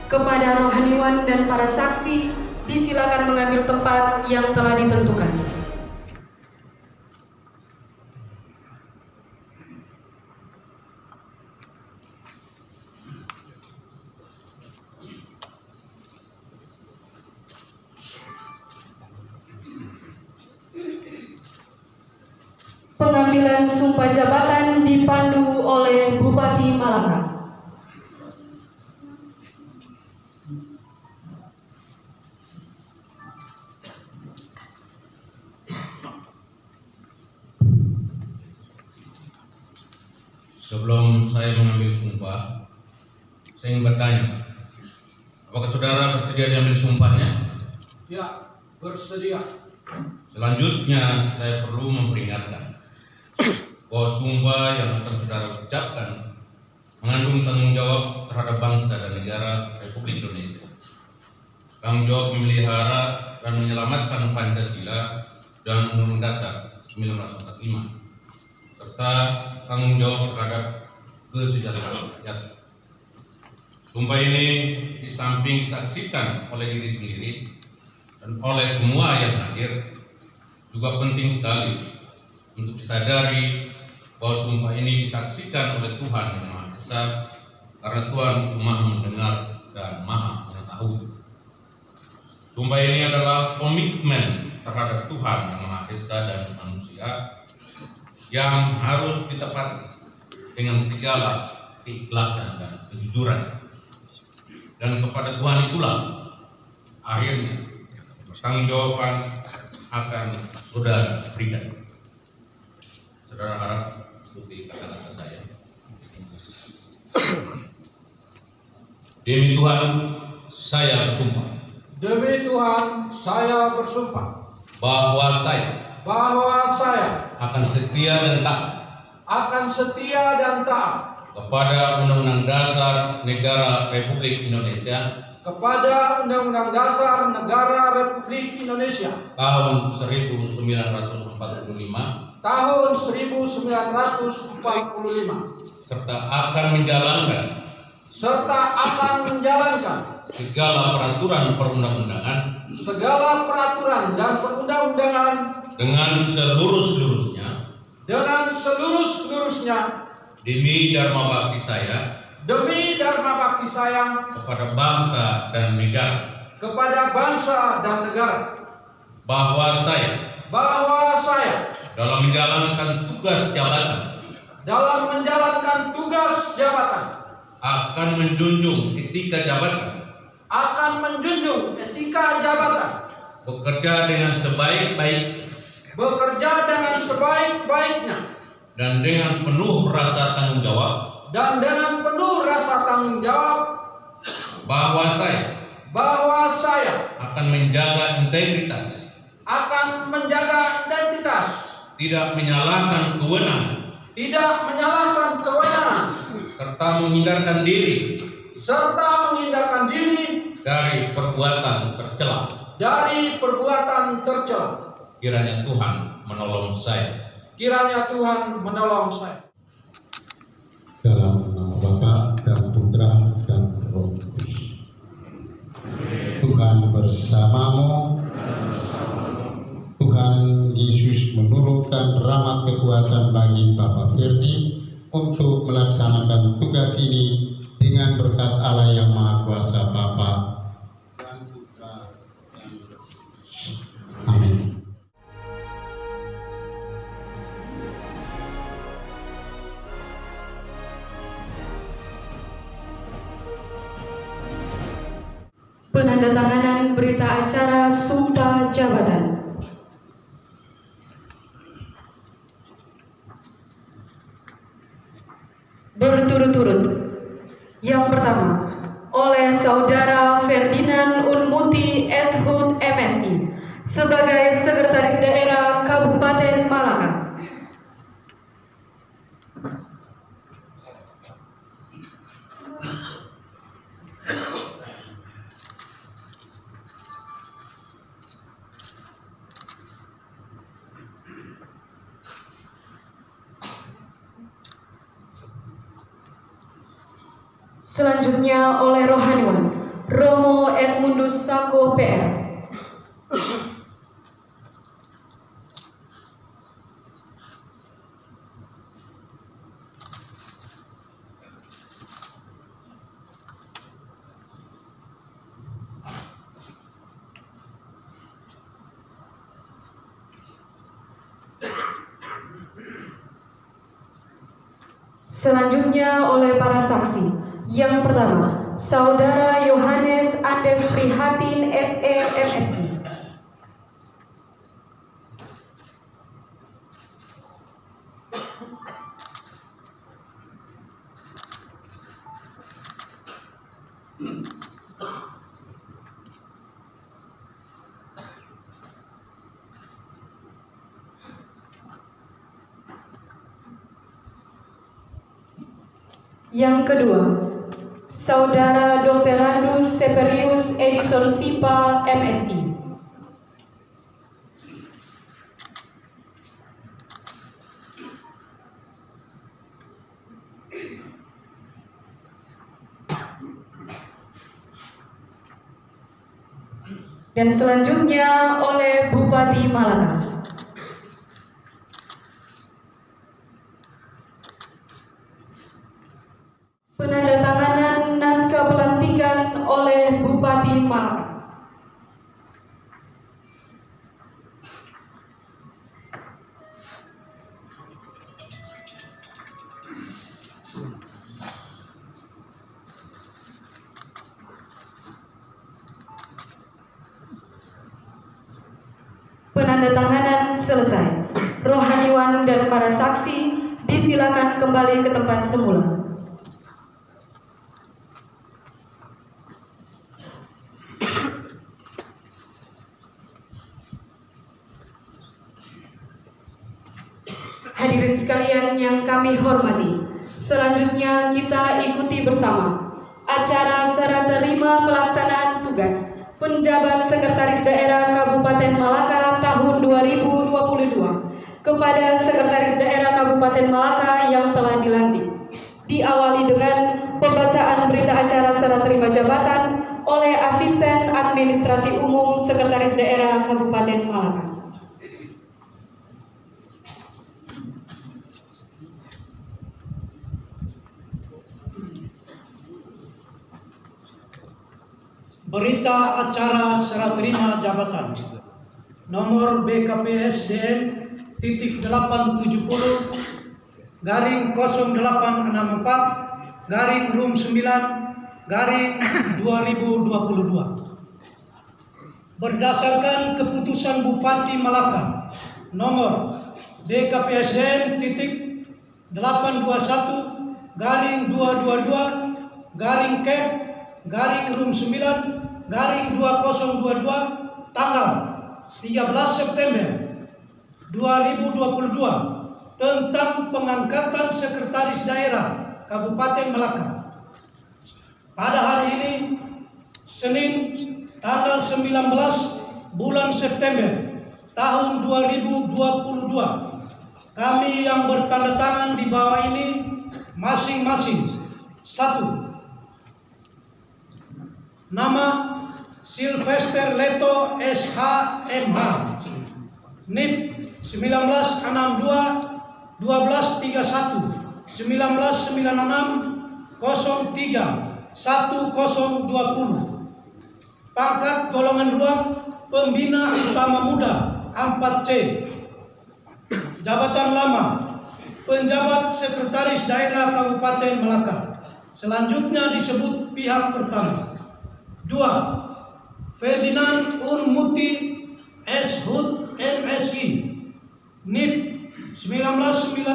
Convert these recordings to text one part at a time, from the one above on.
Kepada rohaniwan dan para saksi, disilakan mengambil tempat yang telah ditentukan. Pengambilan sumpah jabatan dipandu oleh Bupati Malaka. Sebelum saya mengambil sumpah, saya ingin bertanya, apakah saudara bersedia diambil sumpahnya? Ya, bersedia. Selanjutnya, saya perlu memperingatkan bahwa sumpah yang akan saudara ucapkan mengandung tanggung jawab terhadap bangsa dan negara Republik Indonesia. Tanggung jawab memelihara dan menyelamatkan Pancasila dan Undang-Undang Dasar 1945, serta tanggung jawab terhadap kesejahteraan rakyat. Sumpah ini di samping disaksikan oleh diri sendiri dan oleh semua yang hadir, juga penting sekali untuk disadari bahwa sumpah ini disaksikan oleh Tuhan yang Maha Esa, karena Tuhan Maha mendengar dan Maha mengetahui. Sumpah ini adalah komitmen terhadap Tuhan yang Maha Esa dan manusia yang harus ditepati dengan segala keikhlasan dan kejujuran. Dan kepada Tuhan itulah akhirnya pertanggungjawaban akan saudara berikan. Saudara harap ikuti kata-kata saya. Demi Tuhan, saya bersumpah. Demi Tuhan, saya bersumpah Bahwa saya akan setia dan taat kepada Undang-Undang Dasar Negara Republik Indonesia kepada Undang-Undang Dasar Negara Republik Indonesia tahun 1945 tahun 1945 serta akan menjalankan segala peraturan perundang-undangan dan perundang-undangan dengan seluruh-seluruhnya demi dharma bakti saya kepada bangsa dan negara, bahwa saya dalam menjalankan tugas jabatan akan menjunjung etika jabatan, bekerja dengan sebaik-baiknya dan dengan penuh rasa tanggung jawab, bahwa saya akan menjaga integritas, tidak menyalahkan kewenangan, serta menghindarkan diri dari perbuatan tercela. Kiranya Tuhan menolong saya. Dalam nama Bapa dan Putra dan Roh Kudus. Tuhan bersamamu. Tuhan Yesus menurunkan rahmat kekuatan bagi Bapak Firdi untuk melaksanakan tugas ini dengan berkat Allah yang Maha Kuasa, Bapa dan Putra dan Roh Kudus. Amin. Penandatanganan berita acara sumpah jabatan. Berturut-turut. Yang pertama, oleh Saudara Ferdinand Unmuti Shut MSI sebagai Sekretaris Daerah Kabupaten Malaka. Selanjutnya oleh rohaniwan Romo Edmundus Sako PR. Selanjutnya oleh para saksi. Yang pertama, Saudara Yohanes Andes Prihatin SE MSI. Yang kedua, Saudara Dr. Randus Seperius Edison Sipa MSI. Dan selanjutnya oleh Bupati Malaka. Penandatanganan naskah pelantikan oleh Bupati Malaka. Penandatanganan selesai. Rohaniwan dan para saksi disilakan kembali ke tempat semula. Hadirin sekalian yang kami hormati, selanjutnya kita ikuti bersama acara serah terima pelaksanaan tugas Penjabat Sekretaris Daerah Kabupaten Malaka tahun 2022 kepada Sekretaris Daerah Kabupaten Malaka yang telah dilantik. Diawali dengan pembacaan berita acara serah terima jabatan oleh Asisten Administrasi Umum Sekretaris Daerah Kabupaten Malaka. Berita acara serah terima jabatan nomor BKPSDM titik 870 garing 0864 garing room 9 garing 2022. Berdasarkan keputusan Bupati Malaka nomor BKPSDM titik 821 garing 222 garing Cap garing room 9 garing 2022 tanggal 13 September 2022 tentang pengangkatan Sekretaris Daerah Kabupaten Malaka. Pada hari ini, Senin tanggal 19 bulan September tahun 2022, kami yang bertanda tangan di bawah ini masing-masing: 1. Nama Sylvester Leto SHMH, NIP 1962 1231 1996 03 1020, pangkat golongan 2 pembina utama muda 4C, jabatan lama penjabat Sekretaris Daerah Kabupaten Malaka. Selanjutnya disebut pihak pertama. 2. Ferdinand Unmuti S. Hud MSI, NIP 1970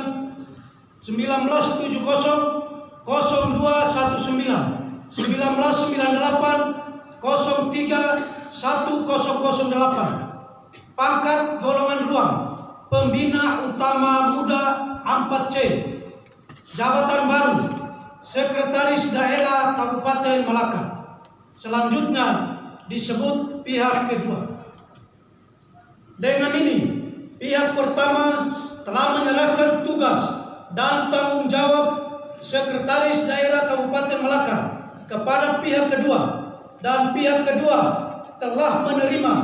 0219 1998 03 1008, pangkat golongan 2 pembina utama muda 4C, jabatan baru Sekretaris Daerah Kabupaten Malaka. Selanjutnya disebut pihak kedua. Dengan ini, pihak pertama telah menyerahkan tugas dan tanggung jawab Sekretaris Daerah Kabupaten Malaka kepada pihak kedua dan pihak kedua telah menerima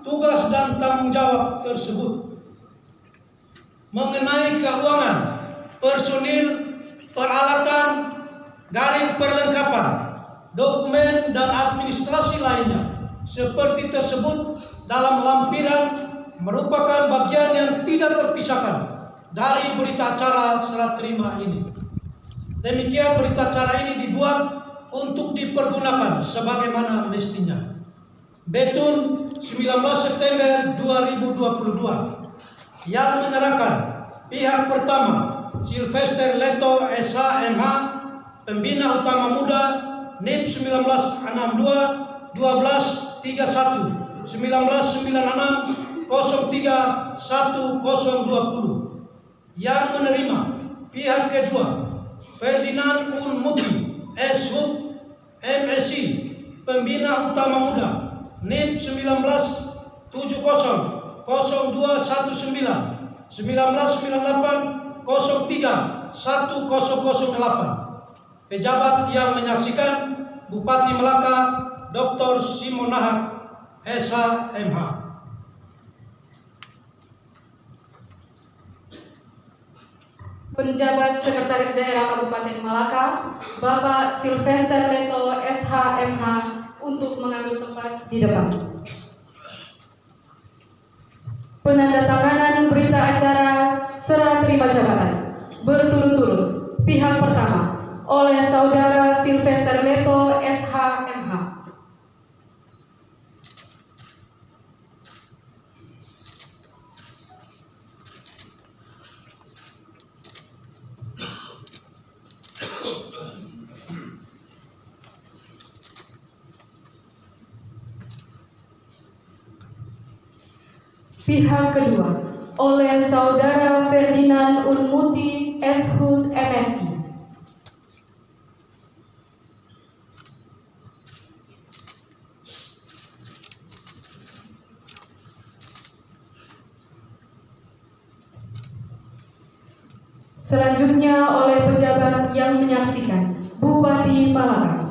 tugas dan tanggung jawab tersebut. Mengenai keuangan, personil, peralatan, garing perlengkapan, dokumen dan administrasi lainnya seperti tersebut dalam lampiran merupakan bagian yang tidak terpisahkan dari berita acara serah terima ini. Demikian berita acara ini dibuat untuk dipergunakan sebagaimana mestinya. Betun 19 September 2022 yang menyerahkan pihak pertama Sylvester Leto SHMH, Pembina Utama Muda NIP 1962 1231 1996 03 1020 yang menerima pihak kedua Ferdinand Unmuti SHUT MSI, Pembina Utama Muda NIP 1970 0219 1998 03 1008. Pejabat yang menyaksikan Bupati Melaka Dr. Simon Nahak SHMH. Penjabat Sekretaris Daerah Kabupaten Malaka, Bapak Sylvester Leto SHMH untuk mengambil tempat di depan. Penandatanganan berita acara serah terima jabatan berturut-turut. Pihak pertama oleh Saudara Sylvester Leto SHMH. Pihak kedua oleh Saudara Ferdinand Unmuti SHUT MSI. Selanjutnya oleh pejabat yang menyaksikan Bupati Malaka.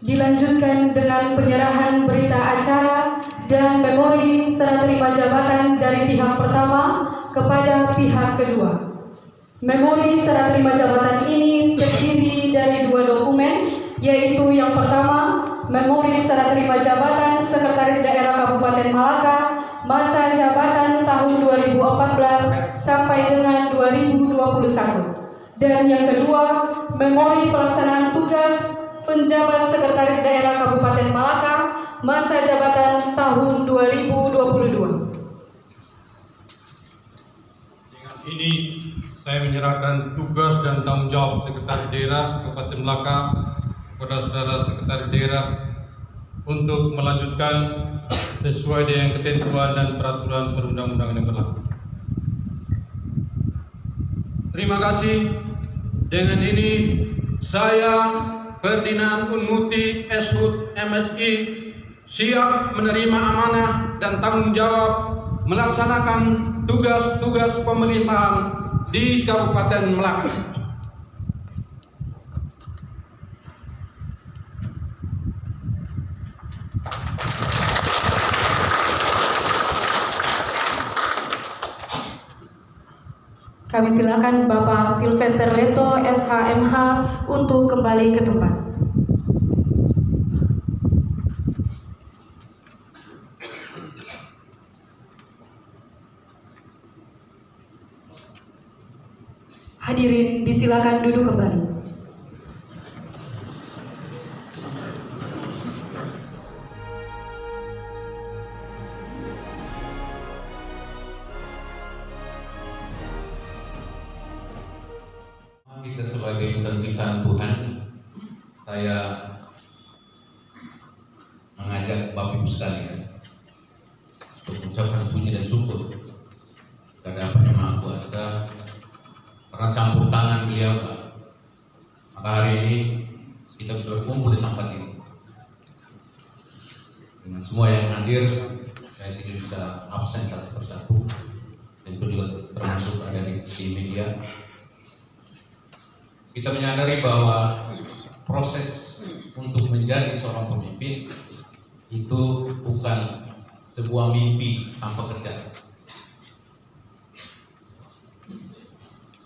Dilanjutkan dengan penyerahan berita acara dan memori serah terima jabatan dari pihak pertama kepada pihak kedua. Memori serah terima jabatan ini terdiri dari 2 dokumen, yaitu yang pertama, memori serah terima jabatan Sekretaris Daerah Kabupaten Malaka masa jabatan tahun 2014 sampai dengan 2021. Dan yang kedua, memori pelaksanaan tugas Penjabat Sekretaris Daerah Kabupaten Malaka masa jabatan tahun 2022. Dengan ini saya menyerahkan tugas dan tanggung jawab Sekretaris Daerah Kabupaten Malaka kepada Saudara Sekretaris Daerah untuk melanjutkan sesuai dengan ketentuan dan peraturan perundang-undangan yang berlaku. Terima kasih. Dengan ini saya Ferdinand Unmuti SHUT MSI siap menerima amanah dan tanggung jawab melaksanakan tugas-tugas pemerintahan di Kabupaten Melaka. Kami silakan Bapak Sylvester Leto SHMH untuk kembali ke tempat. Hadirin disilakan duduk kembali. Kita sebagai insan ciptaan Tuhan, saya mengajak Bapak Ibu sekalian untuk mengucapkan puji dan syukur kepada Yang Maha Kuasa karena campur tangan beliau. Maka hari ini kita bisa berkumpul di tempat ini. Dengan semua yang hadir, saya tidak bisa absen satu persatu, dan itu juga termasuk adik di media. Kita menyadari bahwa proses untuk menjadi seorang pemimpin itu bukan sebuah mimpi tanpa kerja.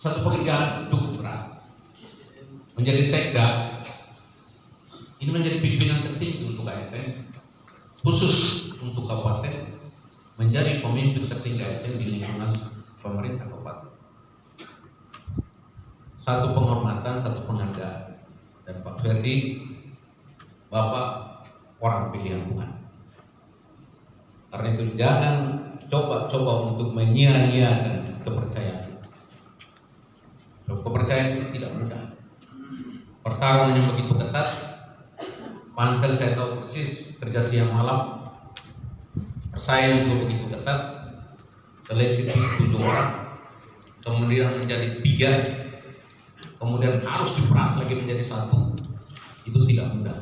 Satu pekerjaan cukup berat. Menjadi sekda ini menjadi pimpinan tertinggi untuk ASN, khusus untuk kabupaten, menjadi pemimpin tertinggi ASN di lingkungan pemerintah kabupaten. Satu penghormatan, satu penghargaan. Dan Pak Ferdi, Bapak orang pilihan Tuhan. Karena itu jangan coba-coba untuk menyia-nyiakan kepercayaan. Kepercayaan itu tidak mudah. Pertarungannya begitu ketat. Pansel saya tahu persis kerja siang malam. Persaingan juga begitu ketat. Seleksi 7 orang, kemudian menjadi 3, kemudian harus diperas lagi menjadi 1. Itu tidak mudah.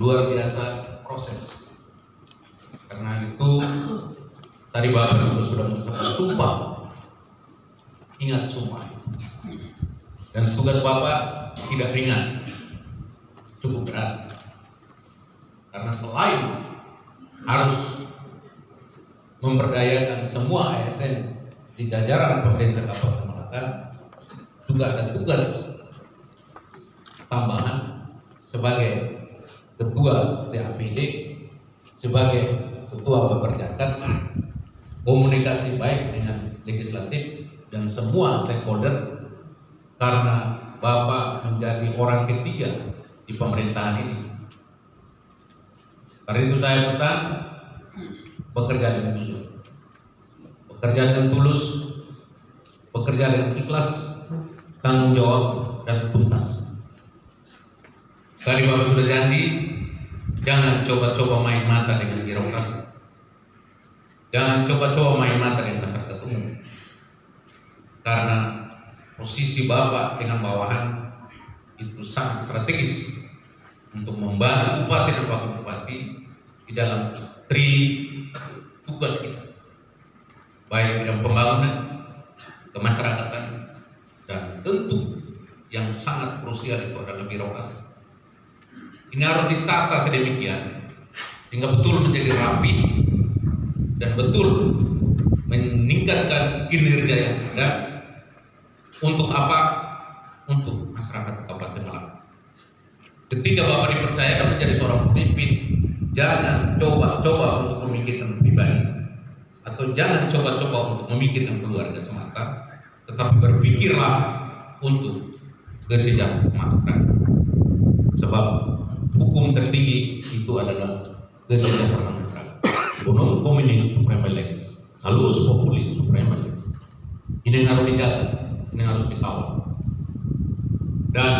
Luar biasa proses. Karena itu tadi Bapak juga sudah mengucapkan sumpah. Ingat sumpah. Dan tugas Bapak tidak ringan, cukup berat. Karena selain harus memberdayakan semua ASN di jajaran pemerintah Kabupaten Malaka, juga ada tugas tambahan sebagai Ketua TAPD, sebagai Ketua Peperjakan, komunikasi baik dengan legislatif dan semua stakeholder, karena Bapak menjadi orang ketiga di pemerintahan ini. Karena itu saya pesan, bekerja dengan jujur, bekerja dengan tulus, bekerja dengan ikhlas, tanggung jawab dan tuntas. Tadi Bapak sudah janji, jangan coba-coba main mata dengan birokrasi, jangan coba-coba main mata dengan masyarakat umum, karena posisi Bapak dengan bawahan itu sangat strategis untuk membantu bupati dan wakil bupati di dalam tugas kita, baik dalam pembangunan, kemasyarakatan, dan tentu yang sangat krusial itu adalah birokrasi. Ini harus ditata sedemikian sehingga betul menjadi rapi dan betul meningkatkan kinerja yang ada. Untuk apa? Untuk masyarakat Kabupaten Malaka. Ketika Bapak dipercayakan menjadi seorang pemimpin, jangan coba-coba untuk memikirkan pribadi, atau jangan coba-coba untuk memikirkan keluarga semata, tetapi berpikirlah untuk kesejahteraan masyarakat. Sebab hukum tertinggi itu adalah kesejahteraan masyarakat. Bonum hominis suprema lex, salus populi suprema lex. Ini yang harus dijaga, ini yang harus dikawal. Dan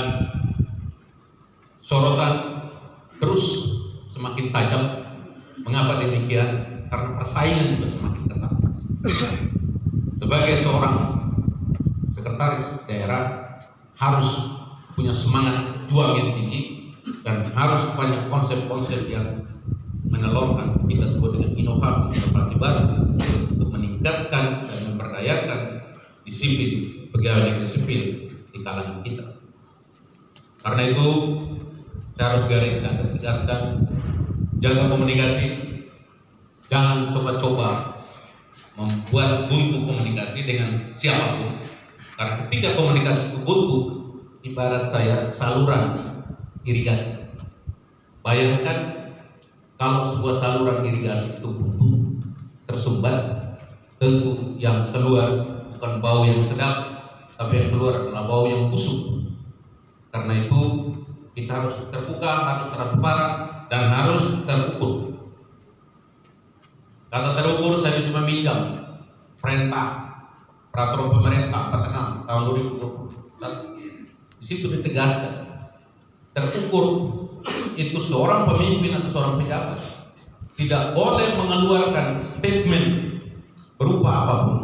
sorotan terus semakin tajam. Mengapa demikian? Karena persaingan juga semakin ketat. Sebagai seorang sekretaris daerah harus punya semangat juang yang tinggi dan harus banyak konsep-konsep yang menelurkan, kita sebut dengan inovasi baru untuk meningkatkan dan memberdayakan disiplin pegawai negeri sipil di kalangan kita. Karena itu saya harus gariskan dan tegaskan, jaga komunikasi, jangan coba-coba membuat buntu komunikasi dengan siapapun. Karena ketika komunikasi itu buntu, ibarat saya saluran irigasi. Bayangkan kalau sebuah saluran irigasi itu buntu, tersumbat, tentu yang keluar bukan bau yang sedap, tapi yang keluar adalah bau yang busuk. Karena itu kita harus terbuka, harus transparan, dan harus terukur. Kata terukur saya bisa meminjam perintah peraturan pemerintah 46 tahun 2020. Di situ ditegaskan terukur itu seorang pemimpin atau seorang pejabat tidak boleh mengeluarkan statement berupa apapun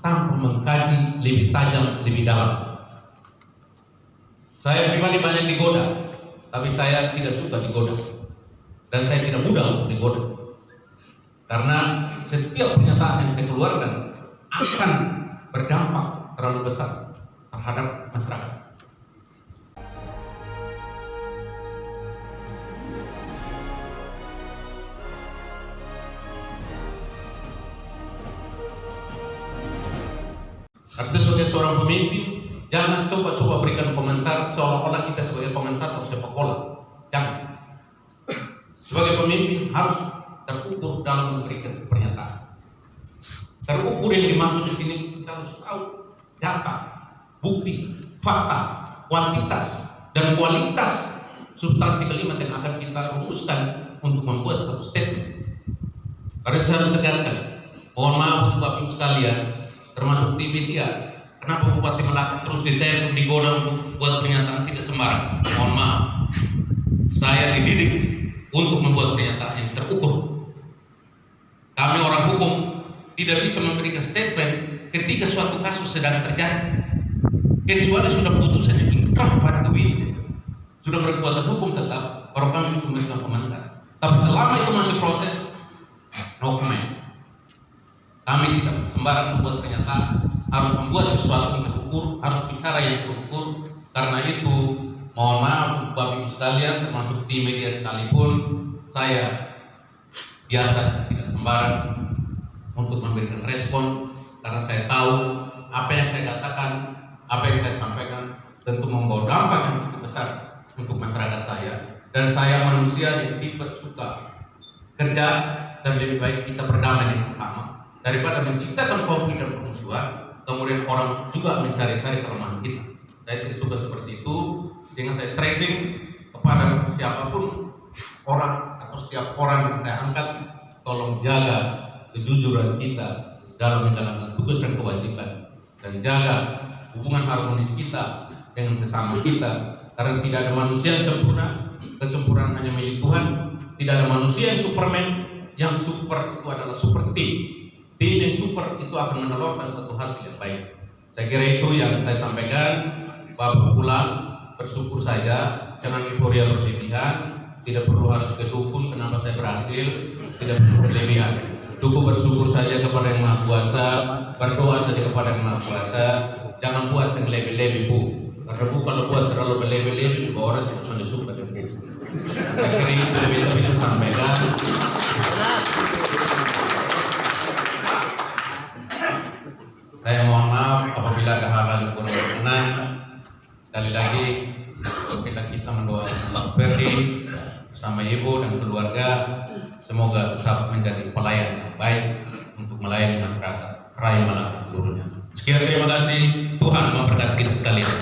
tanpa mengkaji lebih tajam, lebih dalam. Saya pribadi banyak digoda, tapi saya tidak suka digoda dan saya tidak mudah untuk digoda, karena setiap pernyataan yang saya keluarkan akan berdampak terlalu besar terhadap masyarakat. Artinya sebagai seorang pemimpin, jangan coba-coba berikan komentar seolah-olah kita sebagai komentator sepak bola. Jangan. Sebagai pemimpin harus terukur dalam memberikan pernyataan. Terukur yang dimaksud di sini kita harus tahu data, bukti, fakta, kuantitas, dan kualitas substansi kalimat yang akan kita rumuskan untuk membuat satu statement. Karena saya harus tegaskan, mohon maaf Bapak Ibu sekalian, termasuk tim media, kenapa Bupati Melaka terus ditelepon, digoda buat pernyataan tidak sembarang. Mohon maaf, saya dididik untuk membuat pernyataan yang terukur. Kami orang hukum tidak bisa memberikan statement ketika suatu kasus sedang terjadi, kecuali sudah putusannya inkrah pada kewisnya, sudah berkekuatan hukum tetap, baru kami bisa memberikan komentar. Tapi selama itu masih proses, no comment. Kami tidak sembarang membuat pernyataan, harus membuat sesuatu yang terukur, harus bicara yang terukur. Karena itu, mohon maaf Bapak Ibu sekalian, termasuk tim media sekalipun, saya biasa tidak sembarang untuk memberikan respon, karena saya tahu apa yang saya katakan, apa yang saya sampaikan tentu membawa dampak yang cukup besar untuk masyarakat saya. Dan saya manusia yang tidak suka kerja, dan lebih baik kita berdamai dengan sesama daripada menciptakan konflik dan permusuhan, kemudian orang juga mencari-cari kelemahan kita. Saya tidak suka seperti itu, sehingga saya stressing kepada siapapun orang atau setiap orang yang saya angkat, tolong jaga kejujuran kita dalam menjalankan tugas dan kewajiban, dan jaga hubungan harmonis kita dengan sesama kita, karena tidak ada manusia yang sempurna, kesempurnaan hanya milik Tuhan. Tidak ada manusia yang superman, yang super itu adalah super team. Tim yang super itu akan menelurkan satu hasil yang baik. Saya kira itu yang saya sampaikan. Bapak pulang bersyukur saja, jangan euforia berlebihan. Tidak perlu harus ke dukun kenapa saya berhasil, tidak perlu berlebihan. Cukup bersyukur saja kepada Yang Maha Kuasa, berdoa saja kepada Yang Maha Kuasa. Jangan buat yang lebih-lebih Bu, karena Bu kalau buat terlalu berlebih-lebih juga orang tidak akan suka dengan Bu. Saya kira itu lebih saya sampaikan. Saya mohon maaf apabila ada hal-hal yang kurang berkenan. Sekali lagi kita mendoakan Pak Ferdi bersama Ibu dan keluarga, semoga tetap menjadi pelayan yang baik untuk melayani masyarakat Raya Malaka seluruhnya. Sekian, terima kasih. Tuhan memberkati kita sekalian.